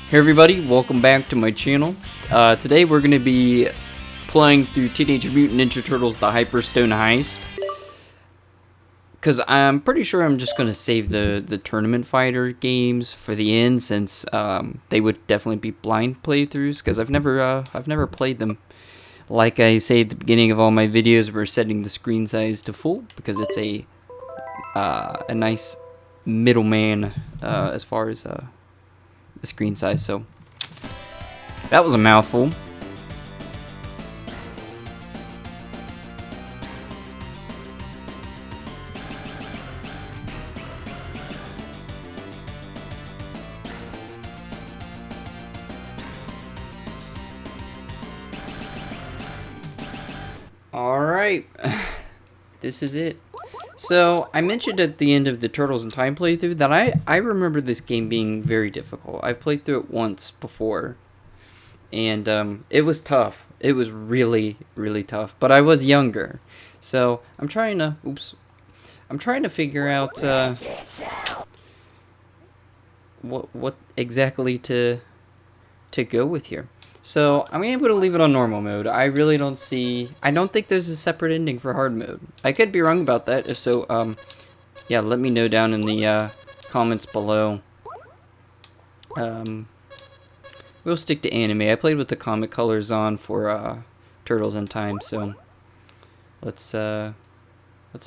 Hey everybody, welcome back to my channel. Today we're going to be playing through Teenage Mutant Ninja Turtles the Hyperstone Heist. Because I'm pretty sure I'm just going to save the tournament fighter games for the end, since they would definitely be blind playthroughs, because I've never played them. Like I say at the beginning of all my videos, we're setting the screen size to full because it's a nice middleman as far as the screen size. So that was a mouthful. Alright, this is it. So, I mentioned at the end of the Turtles in Time playthrough that I remember this game being very difficult. I've played through it once before, and it was tough. It was really, really tough, but I was younger. So, I'm trying to figure out what exactly to go with here. So, I'm able to leave it on normal mode. I really don't think there's a separate ending for hard mode. I could be wrong about that. If so, yeah, let me know down in the comments below. We'll stick to anime. I played with the comic colors on for Turtles in Time, so let's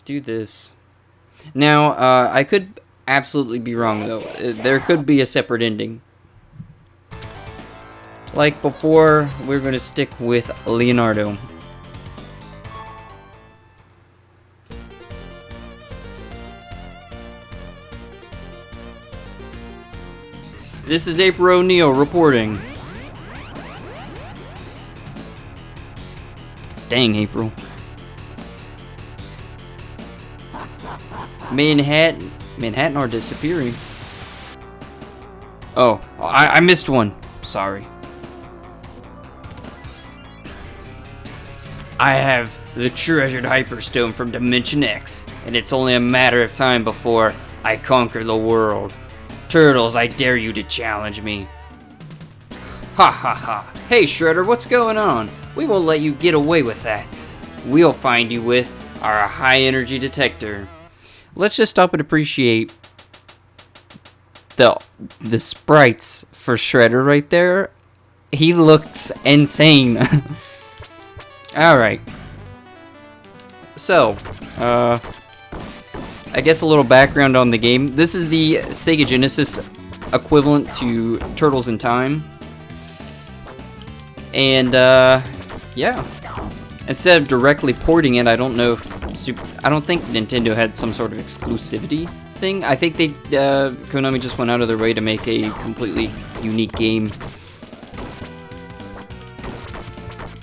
do this. Now, I could absolutely be wrong though. There could be a separate ending. Like before, we're going to stick with Leonardo. This is April O'Neil reporting. Dang, April. Manhattan are disappearing. Oh, I missed one. Sorry. I have the treasured hyperstone from Dimension X, and it's only a matter of time before I conquer the world. Turtles, I dare you to challenge me. Ha ha ha. Hey Shredder, what's going on? We won't let you get away with that. We'll find you with our high energy detector. Let's just stop and appreciate the sprites for Shredder right there. He looks insane. Alright. So, I guess a little background on the game. This is the Sega Genesis equivalent to Turtles in Time. And, yeah. Instead of directly porting it, I don't know if I don't think Nintendo had some sort of exclusivity thing. I think Konami just went out of their way to make a completely unique game.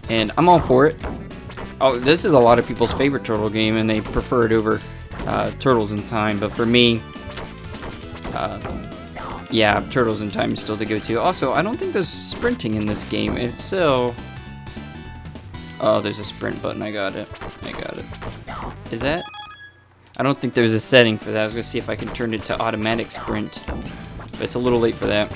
And I'm all for it. Oh, this is a lot of people's favorite Turtle game, and they prefer it over Turtles in Time. But for me, yeah, Turtles in Time is still the go-to. Also, I don't think there's sprinting in this game. If so, oh, there's a sprint button. I got it. Is that? I don't think there's a setting for that. I was gonna see if I can turn it to automatic sprint, but it's a little late for that.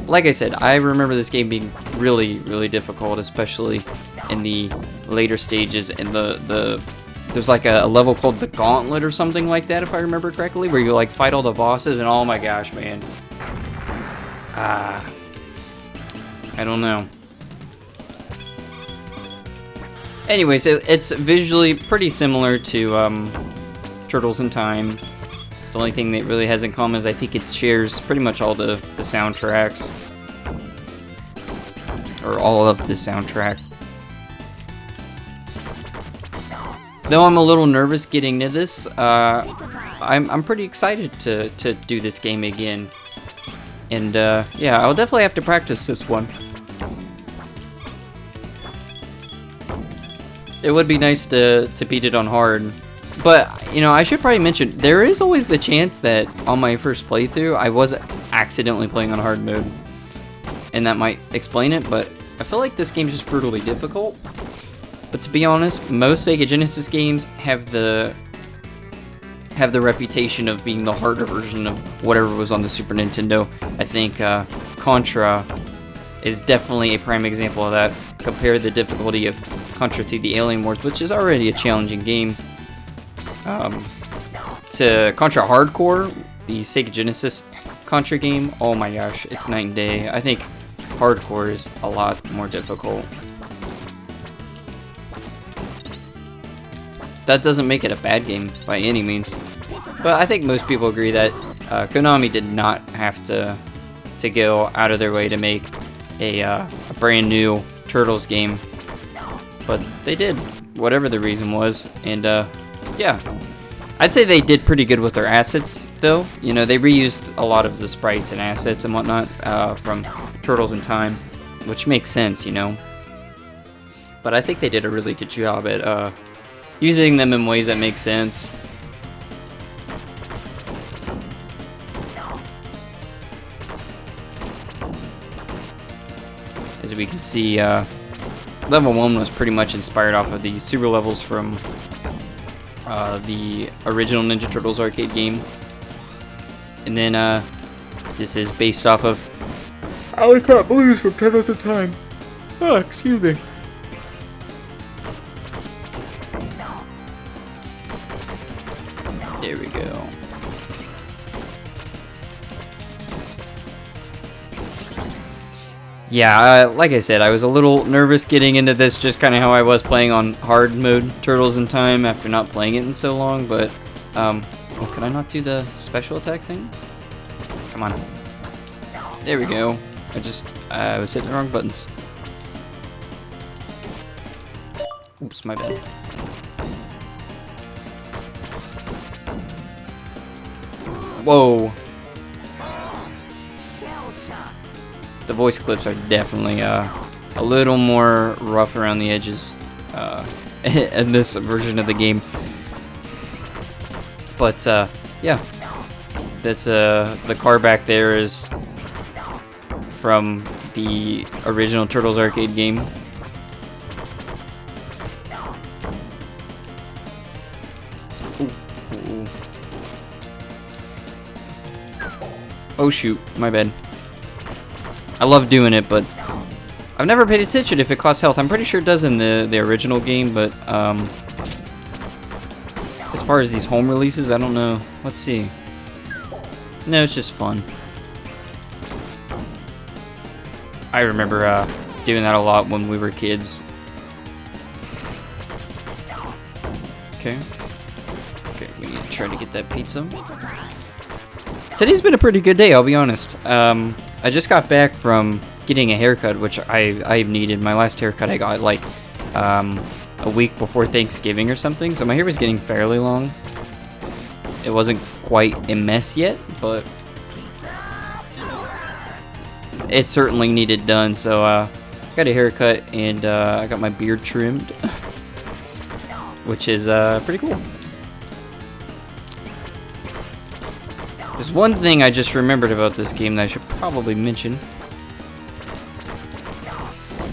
Like I said, I remember this game being really, really difficult, especially in the later stages. And there's like a level called the Gauntlet or something like that, if I remember correctly, where you like fight all the bosses, and oh my gosh, man. I don't know. Anyways, it's visually pretty similar to Turtles in Time. The only thing that it really has in common is I think it shares pretty much all the soundtracks. Or all of the soundtrack. Though I'm a little nervous getting into this, I'm pretty excited to do this game again. And yeah, I'll definitely have to practice this one. It would be nice to beat it on hard. But, you know, I should probably mention, there is always the chance that on my first playthrough, I was accidentally playing on hard mode. And that might explain it, but I feel like this game's just brutally difficult. But to be honest, most Sega Genesis games have the have the reputation of being the harder version of whatever was on the Super Nintendo. I think Contra is definitely a prime example of that. Compare the difficulty of Contra 3: The Alien Wars, which is already a challenging game, to Contra Hardcore, the Sega Genesis Contra game. Oh my gosh, it's night and day. I think Hardcore is a lot more difficult. That doesn't make it a bad game by any means, but I think most people agree that Konami did not have to go out of their way to make a brand new Turtles game, but they did, whatever the reason was. And yeah, I'd say they did pretty good with their assets, though. You know, they reused a lot of the sprites and assets and whatnot from Turtles in Time, which makes sense, you know. But I think they did a really good job at using them in ways that make sense. As we can see, level 1 was pretty much inspired off of the super levels from the original Ninja Turtles arcade game. And then this is based off of Alley Cat Blues from Turtles in Time. Oh, excuse me. There we go. Yeah, like I said, I was a little nervous getting into this, just kind of how I was playing on hard mode Turtles in Time after not playing it in so long, but, oh, can I not do the special attack thing? Come on. There we go. I was hitting the wrong buttons. Oops, my bad. Whoa. The voice clips are definitely a little more rough around the edges in this version of the game. But yeah, that's the car back there is from the original Turtles arcade game. Ooh, ooh. Oh shoot, my bad. I love doing it, but I've never paid attention if it costs health. I'm pretty sure it does in the original game, but as far as these home releases, I don't know. Let's see. No, it's just fun. I remember doing that a lot when we were kids. Okay. Okay, we need to try to get that pizza. Today's been a pretty good day, I'll be honest. I just got back from getting a haircut, which I've needed. My last haircut I got like a week before Thanksgiving or something, so my hair was getting fairly long. It wasn't quite a mess yet, but it certainly needed done. So got a haircut and I got my beard trimmed, which is pretty cool. There's one thing I just remembered about this game that I should probably mention.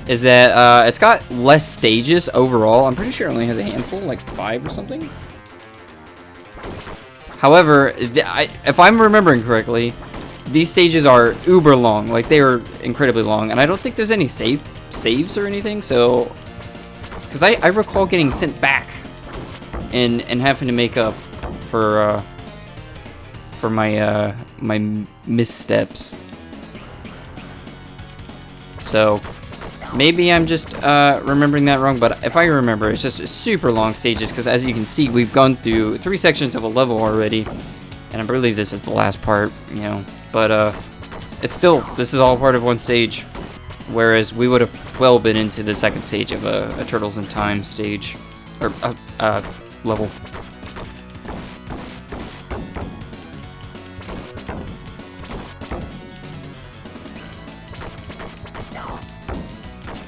Is that it's got less stages overall. I'm pretty sure it only has a handful, like 5 or something. However, if I'm remembering correctly, these stages are uber long. Like, they are incredibly long. And I don't think there's any saves or anything, so... Because I recall getting sent back and having to make up for my my missteps. So maybe I'm just remembering that wrong, but if I remember, it's just super long stages, because as you can see, we've gone through 3 sections of a level already, and I believe this is the last part, you know, but it's still, this is all part of one stage, whereas we would have well been into the second stage of a Turtles in Time stage, or level.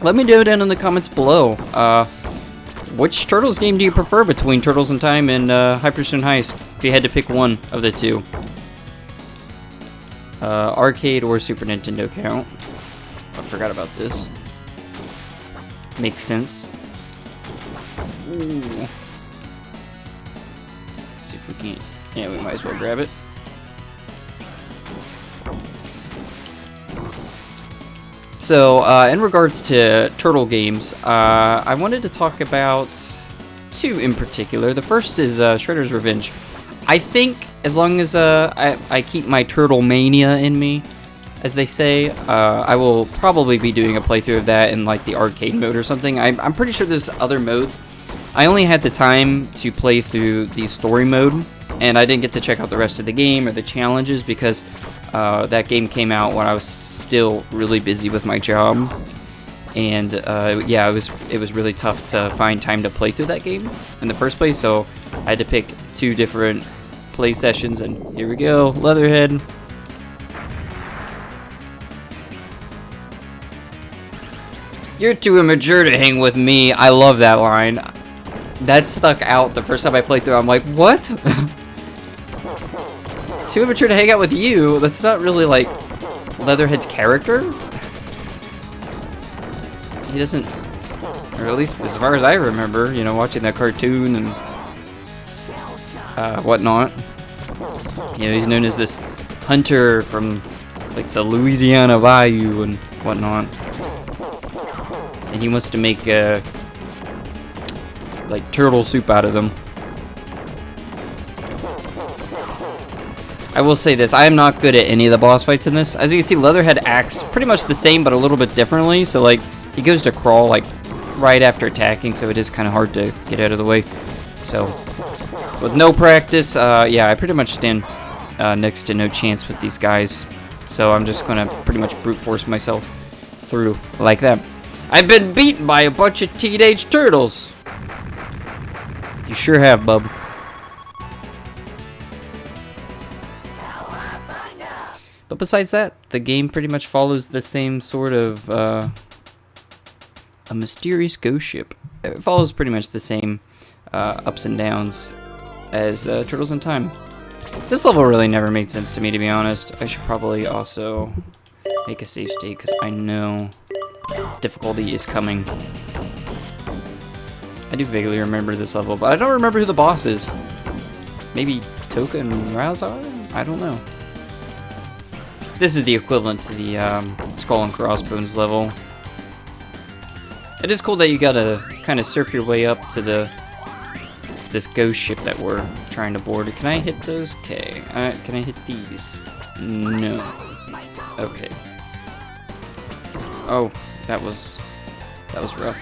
Let me know down in the comments below, which Turtles game do you prefer between Turtles in Time and Hyperstone Heist, if you had to pick one of the two? Arcade or Super Nintendo count. I forgot about this. Makes sense. Ooh. Let's see if we can Yeah, we might as well grab it. So, in regards to turtle games, I wanted to talk about two in particular. The first is Shredder's Revenge. I think as long as I keep my turtle mania in me, as they say, I will probably be doing a playthrough of that in like the arcade mode or something. I'm pretty sure there's other modes. I only had the time to play through the story mode, and I didn't get to check out the rest of the game or the challenges because that game came out when I was still really busy with my job. And yeah, it was really tough to find time to play through that game in the first place, so I had to pick two different play sessions, and here we go, Leatherhead. You're too immature to hang with me. I love that line. That stuck out the first time I played through. I'm like, what? Too immature to hang out with you? That's not really like Leatherhead's character. He doesn't, or at least as far as I remember, you know, watching that cartoon and whatnot. You know, he's known as this hunter from like the Louisiana Bayou and whatnot. And he wants to make like turtle soup out of them. I will say this, I am not good at any of the boss fights in this. As you can see, Leatherhead acts pretty much the same, but a little bit differently. So like, he goes to crawl like right after attacking, so it is kind of hard to get out of the way. So, with no practice, yeah, I pretty much stand next to no chance with these guys. So I'm just gonna pretty much brute force myself through like that. I've been beaten by a bunch of teenage turtles. You sure have, bub. But besides that, the game pretty much follows the same sort of a mysterious ghost ship. It follows pretty much the same ups and downs as Turtles in Time. This level really never made sense to me, to be honest. I should probably also make a save state because I know difficulty is coming. I do vaguely remember this level, but I don't remember who the boss is. Maybe Toka and Raz are? I don't know. This is the equivalent to the Skull and Crossbones level. It is cool that you gotta kind of surf your way up to this ghost ship that we're trying to board. Can I hit those? Okay. Can I hit these? No. Okay. Oh, that was rough.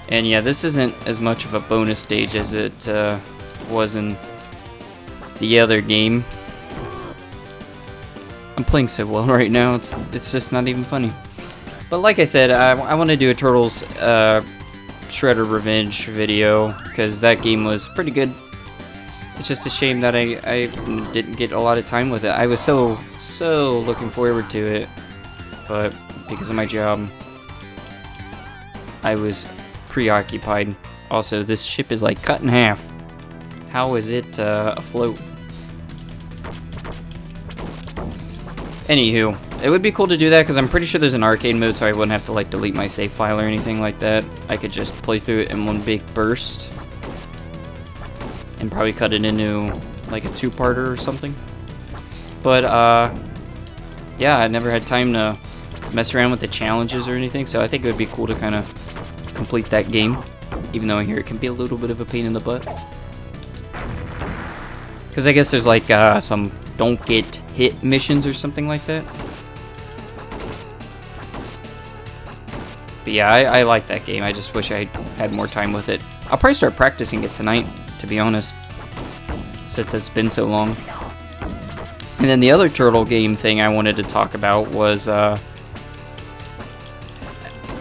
And yeah, this isn't as much of a bonus stage as it was in the other game. I'm playing so well right now, it's just not even funny. But like I said, I want to do a Turtles Shredder Revenge video, because that game was pretty good. It's just a shame that I didn't get a lot of time with it. I was so looking forward to it, but because of my job, I was preoccupied. Also, this ship is like cut in half. How is it afloat? Anywho, it would be cool to do that because I'm pretty sure there's an arcade mode, so I wouldn't have to like delete my save file or anything like that. I could just play through it in one big burst and probably cut it into like a two-parter or something. But yeah, I never had time to mess around with the challenges or anything, so I think it would be cool to kind of complete that game, even though I hear it can be a little bit of a pain in the butt. Because I guess there's like some don't get hit missions or something like that. But yeah, I like that game. I just wish I had more time with it. I'll probably start practicing it tonight, to be honest, since it's been so long. And then the other turtle game thing I wanted to talk about was a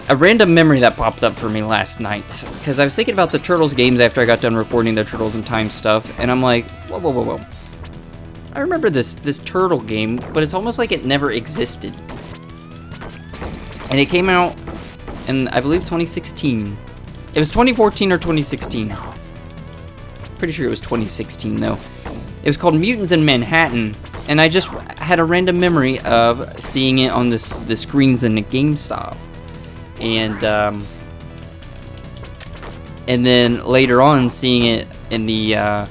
random memory that popped up for me last night. Because I was thinking about the Turtles games after I got done recording the Turtles in Time stuff, and I'm like, whoa. I remember this turtle game, but it's almost like it never existed. And it came out in, I believe, 2016. It was 2014 or 2016. Pretty sure it was 2016, though. It was called Mutants in Manhattan, and I just had a random memory of seeing it on the screens in the GameStop. And and then later on seeing it in the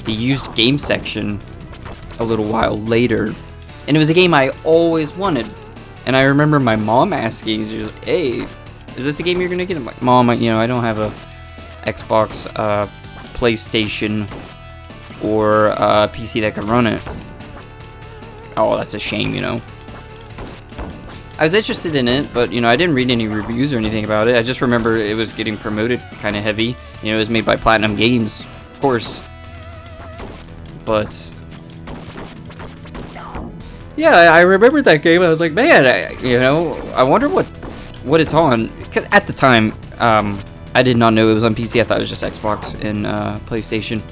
used game section a little while later, and it was a game I always wanted. And I remember my mom asking, she was like, "Hey, is this a game you're gonna get?" I'm like, "Mom, you know, I don't have a Xbox, PlayStation, or a PC that can run it." Oh, that's a shame, you know. I was interested in it, but, you know, I didn't read any reviews or anything about it. I just remember it was getting promoted kind of heavy. You know, it was made by Platinum Games, of course. But yeah, I remember that game. I was like, man, you know, I wonder what it's on. 'Cause at the time, I did not know it was on PC. I thought it was just Xbox and PlayStation.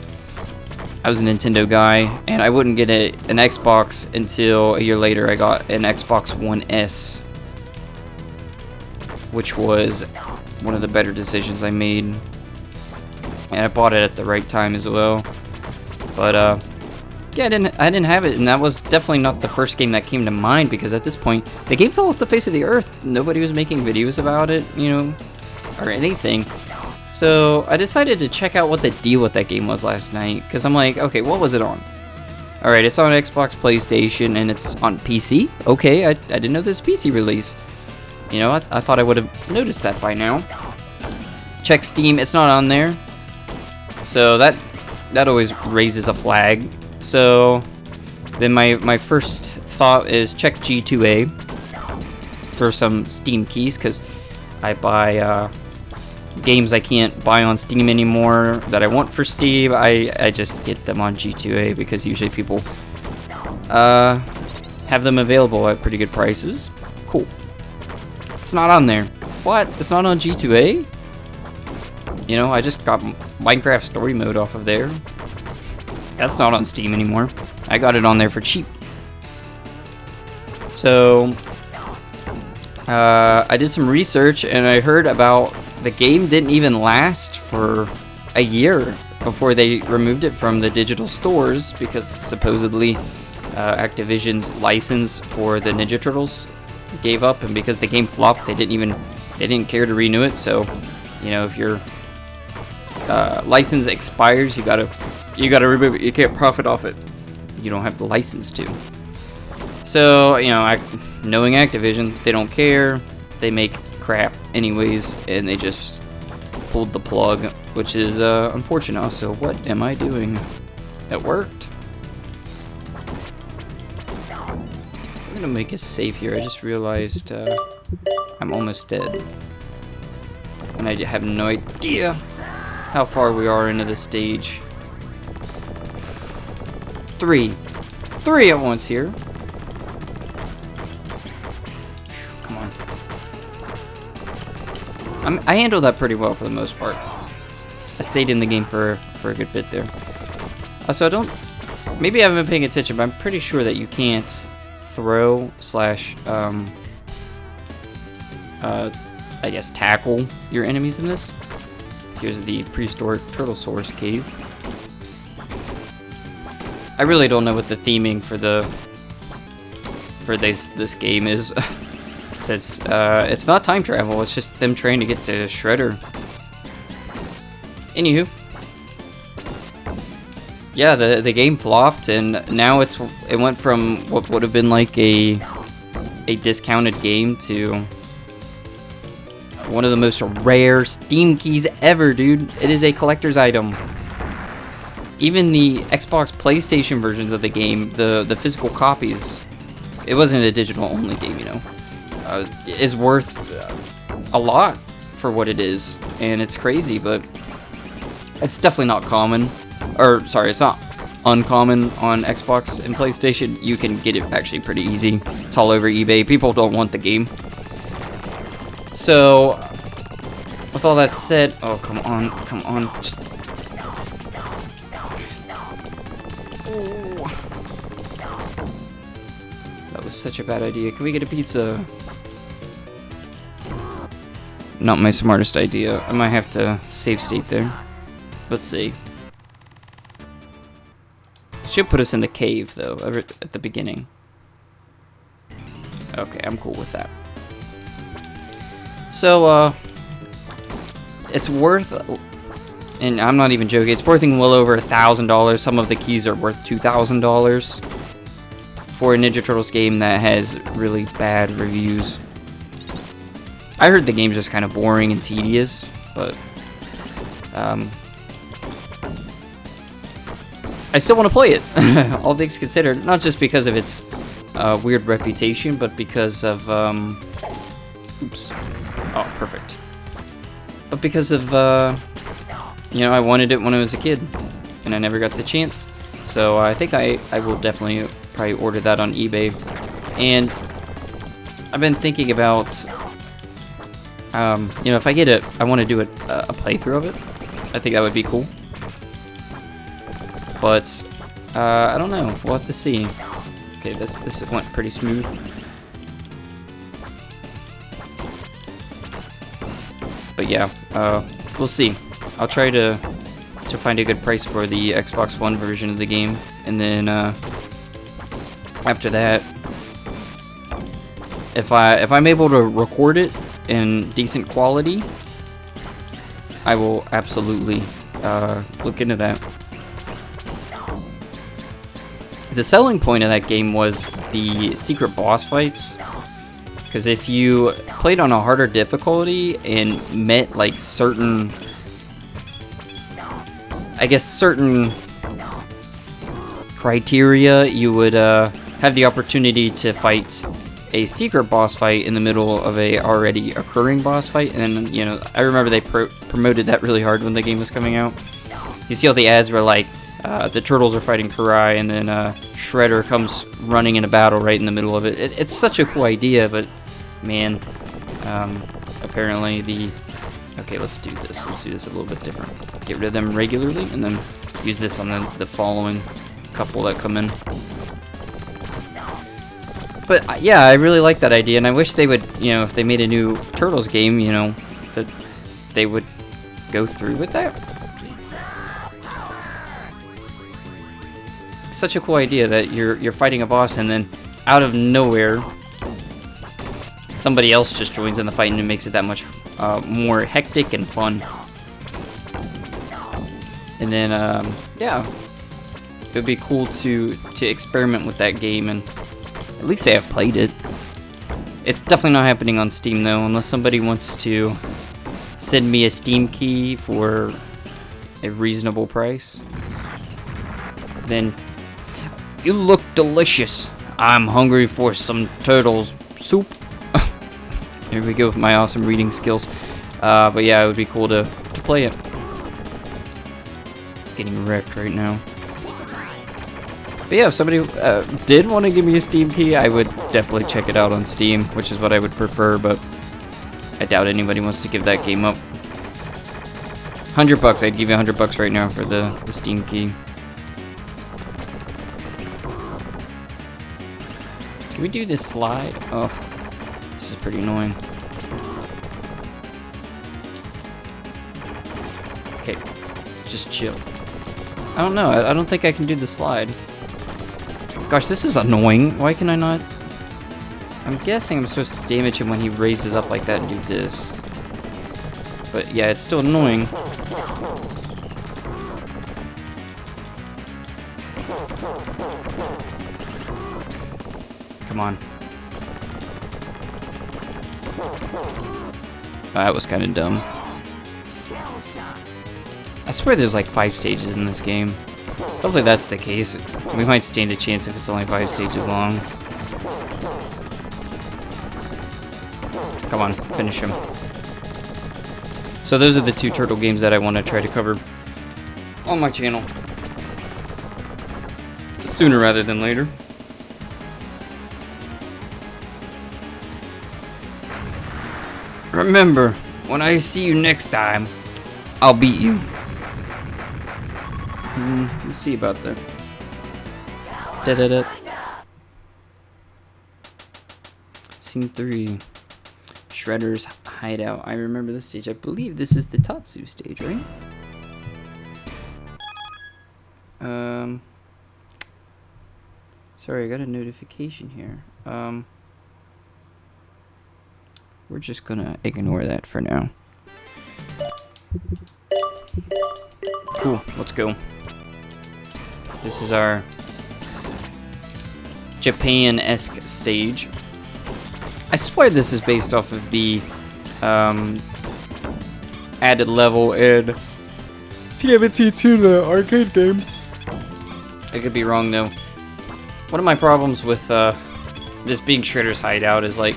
I was a Nintendo guy, and I wouldn't get an Xbox until a year later. I got an Xbox One S, which was one of the better decisions I made. And I bought it at the right time as well. But yeah, I didn't have it, and that was definitely not the first game that came to mind, because at this point, the game fell off the face of the earth. Nobody was making videos about it, you know, or anything. So I decided to check out what the deal with that game was last night, because I'm like, okay, what was it on? Alright, it's on Xbox, PlayStation, and it's on PC? Okay, I didn't know this PC release. You know, I thought I would have noticed that by now. Check Steam, it's not on there. So that always raises a flag. So then my first thought is check G2A for some Steam keys, because I buy games I can't buy on Steam anymore that I want for Steam. I just get them on G2A, because usually people have them available at pretty good prices. Cool. It's not on there. What? It's not on G2A? You know, I just got Minecraft Story Mode off of there. That's not on Steam anymore. I got it on there for cheap. So I did some research, and I heard about the game didn't even last for a year before they removed it from the digital stores, because supposedly Activision's license for the Ninja Turtles gave up, and because the game flopped, they didn't care to renew it. So, you know, if your license expires, you gotta remove it. You can't profit off it. You don't have the license to. So, you know, knowing Activision, they don't care. They make crap anyways, and they just pulled the plug, which is unfortunate. So what am I doing? That worked. I'm gonna make a save here. I just realized I'm almost dead, and I have no idea how far we are into the stage. Three at once here. Come on. I handled that pretty well for the most part. I stayed in the game for a good bit there. So I don't... Maybe I haven't been paying attention, but I'm pretty sure that you can't throw slash... I guess tackle your enemies in this. Here's the prehistoric turtle source cave. I really don't know what the theming for this game is. Since it's not time travel, it's just them trying to get to Shredder. Anywho, yeah, the game flopped, and now it went from what would have been like a discounted game to one of the most rare Steam keys ever, dude. It is a collector's item. Even the Xbox, PlayStation versions of the game, the physical copies, it wasn't a digital only game, you know, is worth a lot for what it is, and it's crazy, but it's definitely not common, or sorry, it's not uncommon on Xbox and PlayStation. You can get it actually pretty easy. It's all over eBay. People don't want the game. So, with all that said, oh, come on, just... Oh. That was such a bad idea. Can we get a pizza? Not my smartest idea. I might have to save state there. Let's see. Should put us in the cave, though, at the beginning. Okay, I'm cool with that. So, it's worth, and I'm not even joking, it's worth well over $1,000. Some of the keys are worth $2,000 for a Ninja Turtles game that has really bad reviews. I heard the game's just kind of boring and tedious, but I still want to play it, all things considered. Not just because of its weird reputation, but because of, oops. Oh, perfect. But because of, you know, I wanted it when I was a kid, and I never got the chance. So I think I will definitely probably order that on eBay. And I've been thinking about, you know, if I get it, I want to do a playthrough of it. I think that would be cool. But I don't know. We'll have to see. Okay, this went pretty smooth. But yeah, we'll see. I'll try to find a good price for the Xbox One version of the game, and then after that, if I'm able to record it in decent quality, I will absolutely look into that. The selling point of that game was the secret boss fights, because if you played on a harder difficulty and met like certain, I guess certain criteria, you would have the opportunity to fight a secret boss fight in the middle of a already occurring boss fight. And you know, I remember they promoted that really hard when the game was coming out. You see all the ads where like the turtles are fighting Karai, and then Shredder comes running in a battle right in the middle of it. It's such a cool idea, but man, apparently the... Okay, let's do this. Let's do this a little bit different. Get rid of them regularly, and then use this on the following couple that come in. But yeah, I really like that idea, and I wish they would, you know, if they made a new Turtles game, you know, that they would go through with that. Such a cool idea that you're fighting a boss, and then out of nowhere somebody else just joins in the fight, and it makes it that much more hectic and fun. And then yeah, it would be cool to experiment with that game, and at least say I've played it. It's definitely not happening on Steam though, unless somebody wants to send me a Steam key for a reasonable price. Then you look delicious. I'm hungry for some turtles soup. Here we go with my awesome reading skills. But yeah, it would be cool to play it. Getting wrecked right now. But yeah, if somebody did want to give me a Steam key, I would definitely check it out on Steam, which is what I would prefer, but I doubt anybody wants to give that game up. $100, I'd give you $100 right now for the Steam key. Can we do this slide? Oh, this is pretty annoying. Okay, just chill. I don't know, I don't think I can do the slide. Gosh, this is annoying. Why can I not? I'm guessing I'm supposed to damage him when he raises up like that and do this. But yeah, it's still annoying. Come on. That was kind of dumb. I swear there's like 5 stages in this game. Hopefully that's the case. We might stand a chance if it's only 5 stages long. Come on, finish him. So those are the 2 turtle games that I want to try to cover on my channel. Sooner rather than later. Remember, when I see you next time, I'll beat you. We'll see about that. Da-da-da. Scene 3. Shredder's hideout. I remember this stage. I believe this is the Tatsu stage, right? Sorry, I got a notification here. We're just gonna ignore that for now. Cool, let's go. This is our Japan-esque stage. I swear this is based off of the added level in TMNT 2, the arcade game. I could be wrong though. One of my problems with this being Shredder's hideout is like,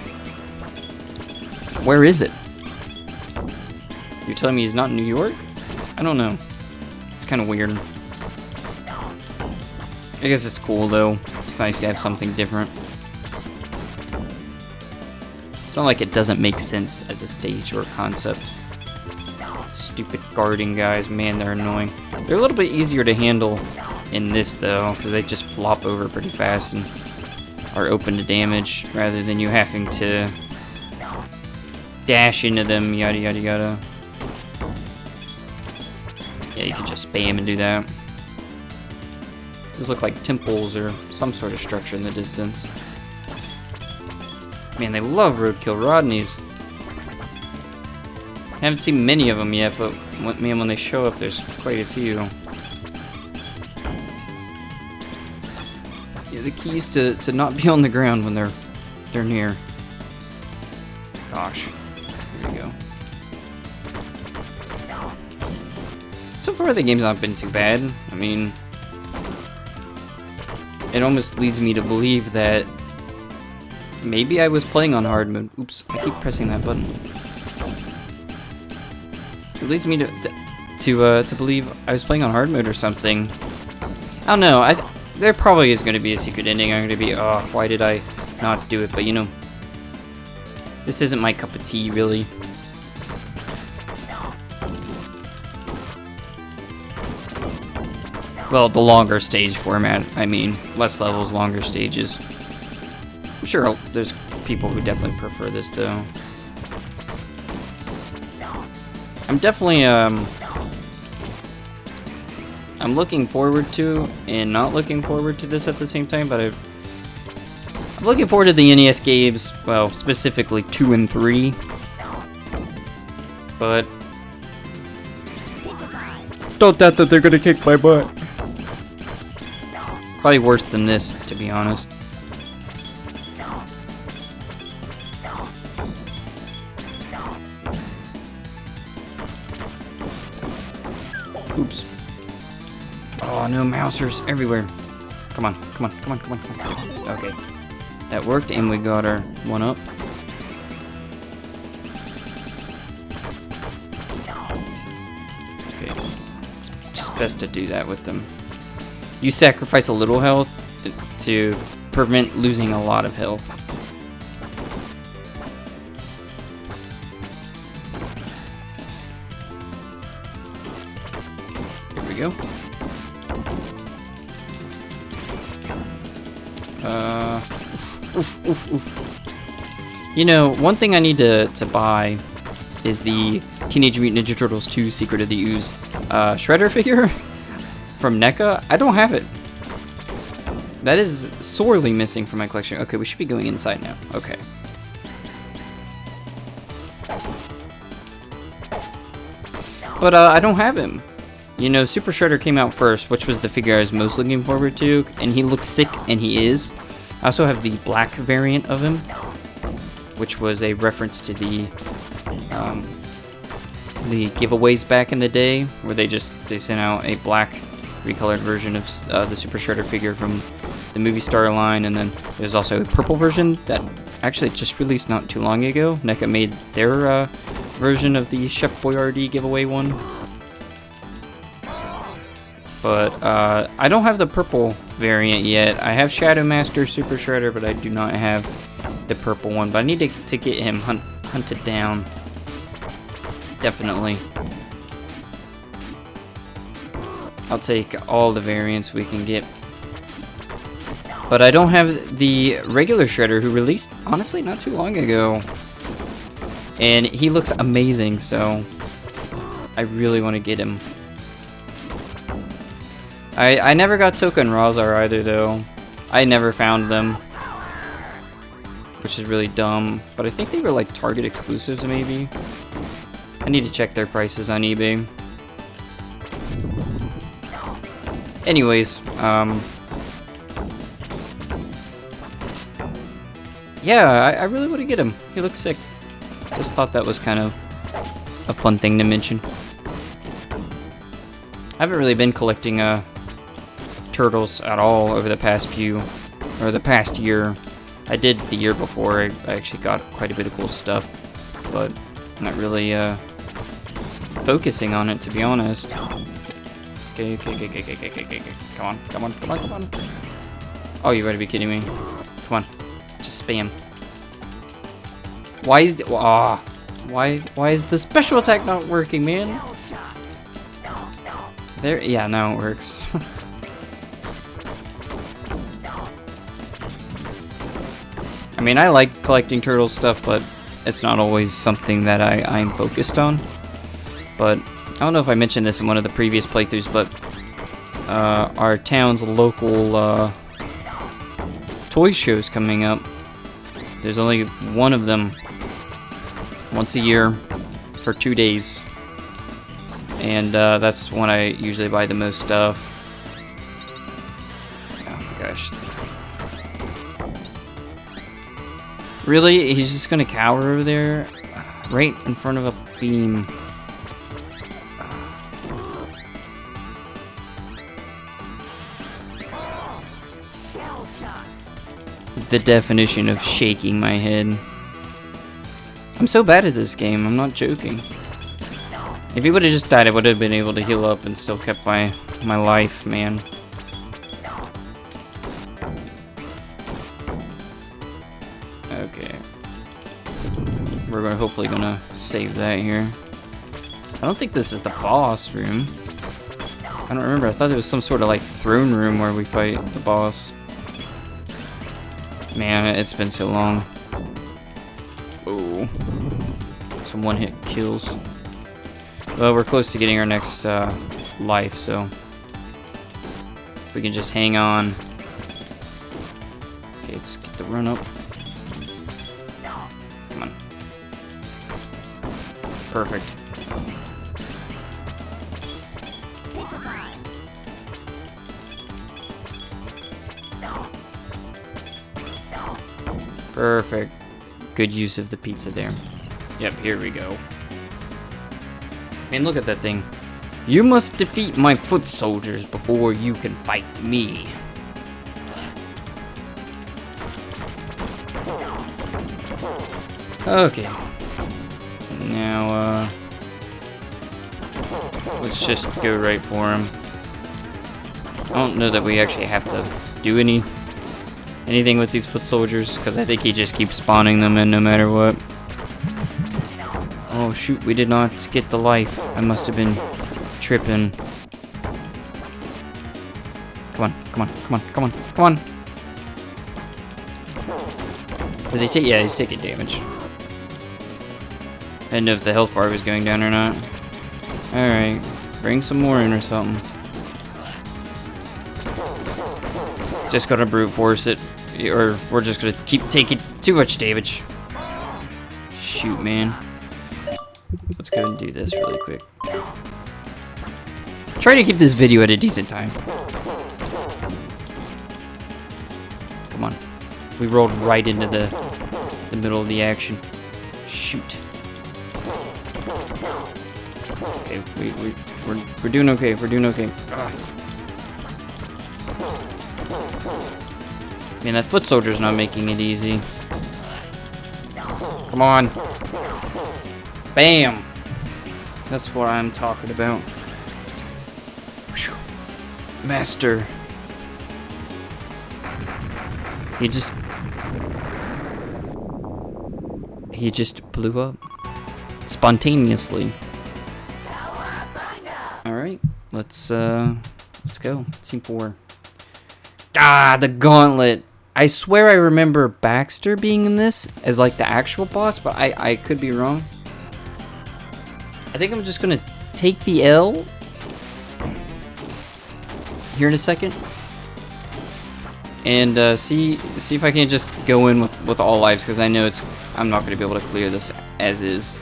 where is it? You're telling me he's not in New York? I don't know. It's kind of weird. I guess it's cool though. It's nice to have something different. It's not like it doesn't make sense as a stage or a concept. Stupid guarding guys, man, they're annoying. They're a little bit easier to handle in this though, because they just flop over pretty fast and are open to damage, rather than you having to dash into them, yada yada yada. Yeah, you can just spam and do that. Those look like temples or some sort of structure in the distance. Man, they love roadkill Rodneys. I haven't seen many of them yet, but man, when they show up, there's quite a few. Yeah, the key is to not be on the ground when they're near. Gosh, here we go. So far, the game's not been too bad. I mean, it almost leads me to believe that maybe I was playing on hard mode. Oops, I keep pressing that button. It leads me to believe I was playing on hard mode or something. I don't know. There probably is going to be a secret ending. I'm going to be, oh, why did I not do it? But you know, this isn't my cup of tea, really. Well, the longer stage format, I mean, less levels, longer stages. I'm sure there's people who definitely prefer this, though. I'm definitely, I'm looking forward to and not looking forward to this at the same time, but I'm looking forward to the NES games, well, specifically 2 and 3. But don't doubt that they're gonna kick my butt. Probably worse than this, to be honest. Oops. Oh no, mousers everywhere. Come on, come on, come on, come on, come on. Okay. That worked, and we got our one up. Okay. It's just best to do that with them. You sacrifice a little health to prevent losing a lot of health. Here we go. You know, one thing I need to buy is the Teenage Mutant Ninja Turtles 2 Secret of the Ooze Shredder figure from NECA. I don't have it. That is sorely missing from my collection. Okay, we should be going inside now. Okay. But I don't have him. You know, Super Shredder came out first, which was the figure I was most looking forward to, and he looks sick, and he is. I also have the black variant of him, which was a reference to the giveaways back in the day, where they sent out a black recolored version of the Super Shredder figure from the movie star line, and then there's also a purple version that actually just released not too long ago. NECA made their version of the Chef Boyardee giveaway one. But I don't have the purple variant yet. I have Shadow Master Super Shredder, but I do not have the purple one. But I need to get him hunted down. Definitely. I'll take all the variants we can get. But I don't have the regular Shredder, who released, honestly, not too long ago. And he looks amazing, so I really want to get him. I never got Token Razar either, though. I never found them, which is really dumb. But I think they were like Target exclusives, maybe. I need to check their prices on eBay. Anyways, yeah, I really want to get him. He looks sick. Just thought that was kind of a fun thing to mention. I haven't really been collecting turtles at all over the past year. I did the year before. I actually got quite a bit of cool stuff, but I'm not really focusing on it, to be honest. Okay. Come on. Oh, you gotta be kidding me. Come on. Just spam. Why is why is the special attack not working, man? There, yeah, now it works. I mean, I like collecting turtle stuff, but it's not always something that I'm focused on. But I don't know if I mentioned this in one of the previous playthroughs, but our town's local toy show's coming up. There's only one of them once a year for 2 days, and that's when I usually buy the most stuff. Oh my gosh. Really? He's just gonna cower over there? Right in front of a beam. The definition of shaking my head. I'm so bad at this game, I'm not joking. If he would have just died, I would have been able to heal up and still kept my life, man. Okay. We're hopefully gonna save that here. I don't think this is the boss room. I don't remember, I thought it was some sort of like throne room where we fight the boss. Man, it's been so long. Oh. Some one-hit kills. Well, we're close to getting our next life, so if we can just hang on. Okay, let's get the run up. Come on. Perfect. Perfect. Good use of the pizza there. Yep, here we go. Man, look at that thing. You must defeat my foot soldiers before you can fight me. Okay. Now, let's just go right for him. I don't know that we actually have to do anything with these foot soldiers, because I think he just keeps spawning them in no matter what. Oh shoot, we did not get the life. I must have been tripping. Come on. Does he take? Yeah, he's taking damage. I didn't know if the health bar was going down or not. Alright, bring some more in or something. Just gonna brute force it, or we're just gonna keep taking too much damage. Shoot, man. Let's go and do this really quick. Try to keep this video at a decent time. Come on. We rolled right into the middle of the action. Shoot. Okay, we're doing okay. We're doing okay. Ugh. Man, that foot soldier's not making it easy. Come on. Bam! That's what I'm talking about. Whew. Master. He just blew up. Spontaneously. Alright, let's go. Scene 4. Ah, the gauntlet. I swear I remember Baxter being in this as like the actual boss, but I could be wrong. I think I'm just gonna take the L here in a second and see if I can just go in with all lives, because I know I'm not gonna be able to clear this as is.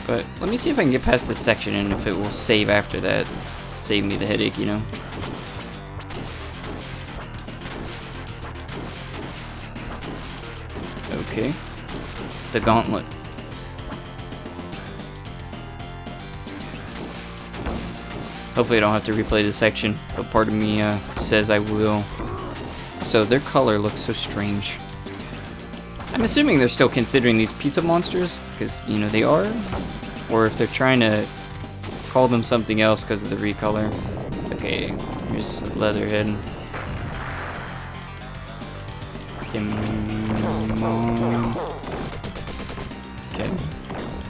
But let me see if I can get past this section and if it will save after that. Save me the headache, you know? Okay. The gauntlet. Hopefully I don't have to replay this section, but part of me says I will. So their color looks so strange. I'm assuming they're still considering these pizza monsters, because, you know, they are. Or if they're trying to call them something else because of the recolor. Okay, here's Leatherhead. Come on. Okay.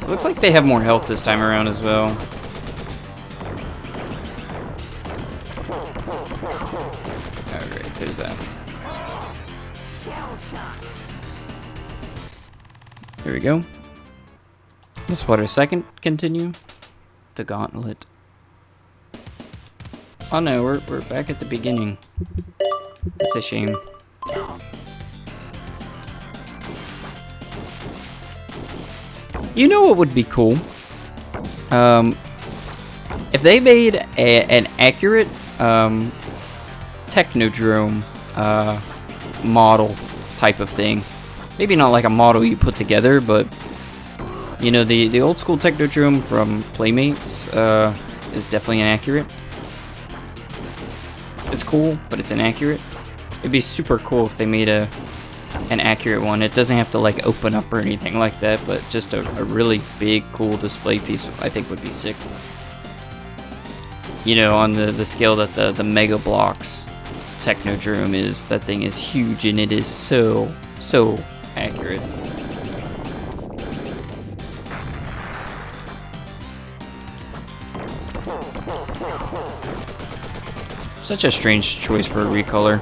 Looks like they have more health this time around as well. Alright, there's that. Here we go. This is what our second continue. The gauntlet. Oh no, we're back at the beginning. It's a shame. You know what would be cool? If they made an accurate Technodrome model type of thing. Maybe not like a model you put together, but you know, the old school Technodrome from Playmates is definitely inaccurate. It's cool, but it's inaccurate. It'd be super cool if they made an accurate one. It doesn't have to like open up or anything like that, but just a really big, cool display piece I think would be sick. You know, on the scale that the Mega Bloks Technodrome is, that thing is huge and it is so accurate. Such a strange choice for a recolor.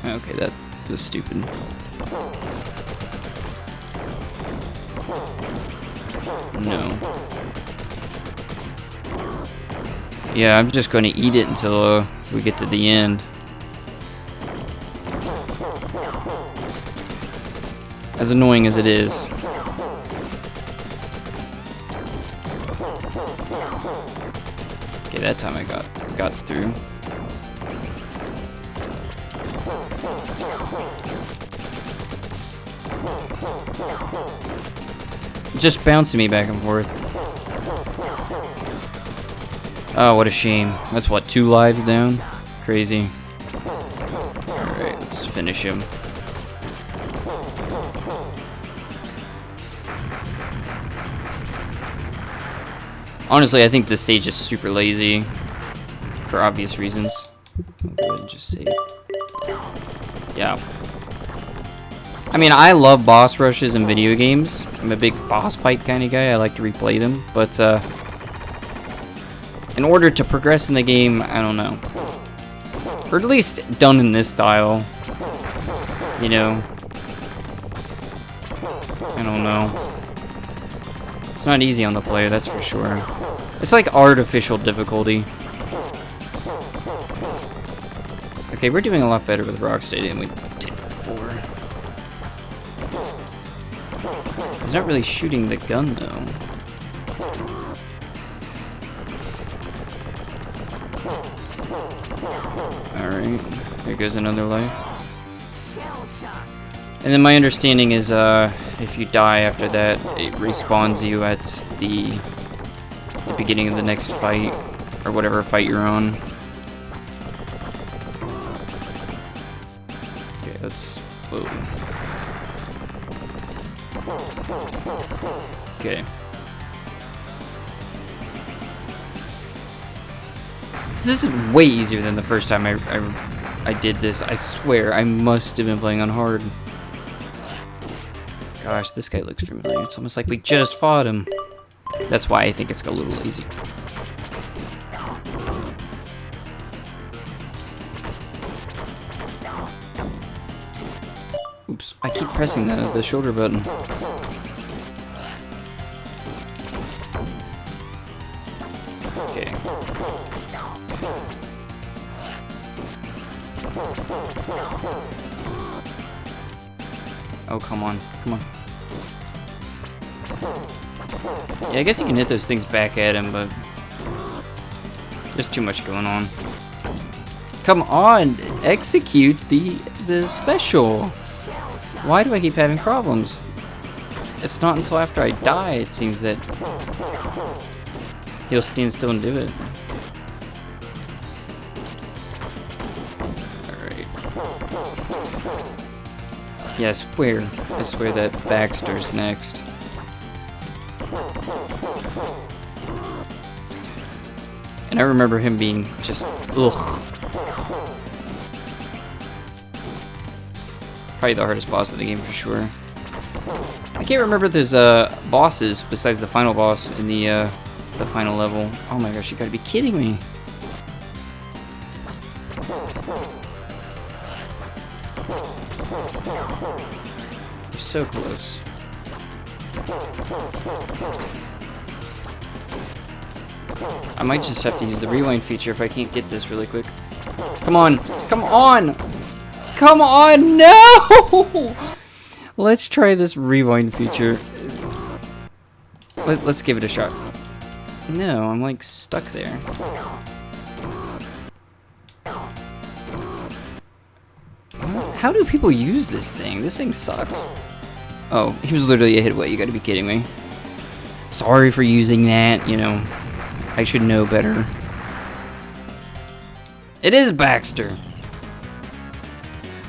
Okay, that was stupid. No. Yeah, I'm just going to eat it until we get to the end. As annoying as it is. Okay, that time I got through. Just bouncing me back and forth. Oh, what a shame. That's what, 2 lives down? Crazy. Alright, let's finish him. Honestly, I think this stage is super lazy. For obvious reasons. I'll go ahead and just save. Yeah. I mean, I love boss rushes in video games. I'm a big boss fight kind of guy. I like to replay them. But, in order to progress in the game, I don't know. Or at least done in this style. You know. I don't know. It's not easy on the player, that's for sure. It's like artificial difficulty. Okay, we're doing a lot better with Rocksteady than we did before. He's not really shooting the gun, though. Alright, there goes another life. And then my understanding is, if you die after that, it respawns you at the beginning of the next fight, or whatever fight you're on. Okay, let's... Whoa. Okay. This is way easier than the first time I did this. I swear, I must have been playing on hard. Gosh, this guy looks familiar. It's almost like we just fought him. That's why I think it's a little lazy. Oops, I keep pressing the shoulder button. Okay. Oh, come on. Come on. Yeah, I guess you can hit those things back at him, but there's too much going on. Come on, execute the special. Why do I keep having problems? It's not until after I die, it seems, that he'll stand still and do it. Alright. Yeah, I swear that Baxter's next. And I remember him being just, ugh. Probably the hardest boss of the game for sure. I can't remember if there's bosses besides the final boss in the final level. Oh my gosh, you gotta be kidding me. You're so close. I might just have to use the rewind feature if I can't get this really quick. Come on! Come on! Come on! No! Let's try this rewind feature. Let's give it a shot. No, I'm like stuck there. How do people use this thing? This thing sucks. Oh, he was literally a hit away. You gotta be kidding me. Sorry for using that, you know. I should know better. It is Baxter.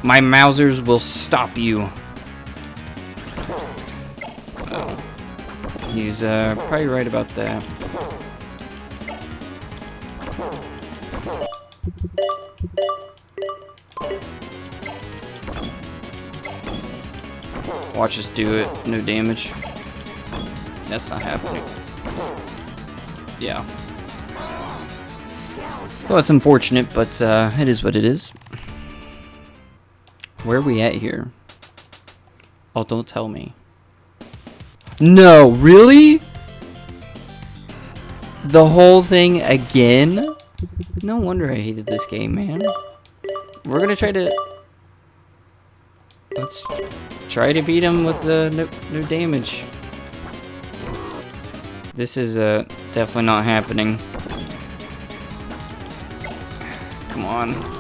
My Mausers will stop you. Oh. He's probably right about that. Watch us do it. No damage. That's not happening. Yeah. Well, it's unfortunate, but it is what it is. Where are we at here? Oh, don't tell me. No, really? The whole thing again? No wonder I hated this game, man. We're gonna try to... Let's try to beat him with no damage. This is definitely not happening. Come on.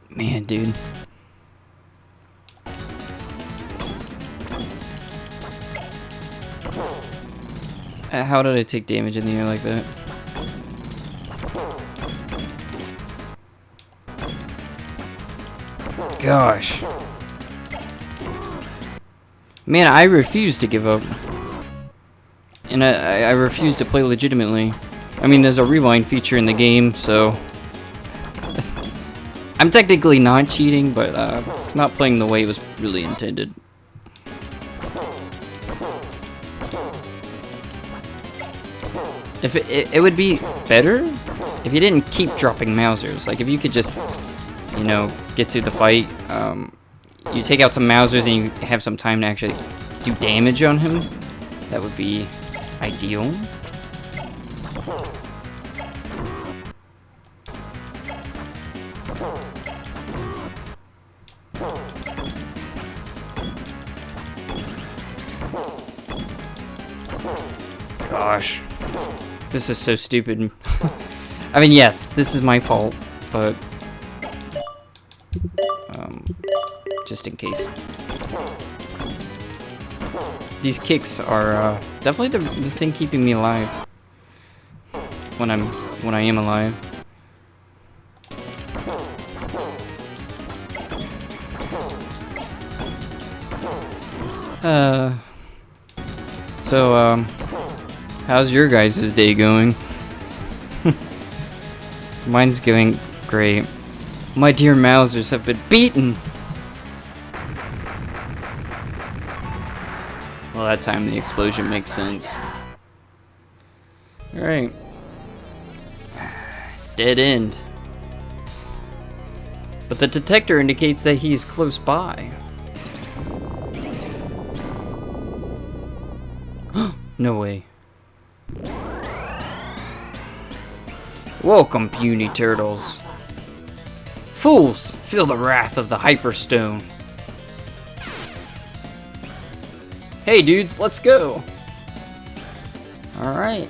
Man, dude. How did I take damage in the air like that? Gosh. Man, I refuse to give up. And I refuse to play legitimately. I mean, there's a rewind feature in the game, so... I'm technically not cheating, but not playing the way it was really intended. If it would be better if you didn't keep dropping Mausers. Like, if you could just, you know, get through the fight, you take out some Mausers and you have some time to actually do damage on him. That would be ideal. Gosh. This is so stupid. I mean, yes, this is my fault, but just in case. These kicks are definitely the thing keeping me alive when I am alive. So how's your guys' day going? Mine's going great. My dear Mausers have been beaten! Well, that time the explosion makes sense. Alright. Dead end. But the detector indicates that he's close by. No way. Welcome, puny turtles. Fools, feel the wrath of the hyperstone. Hey dudes, let's go. Alright.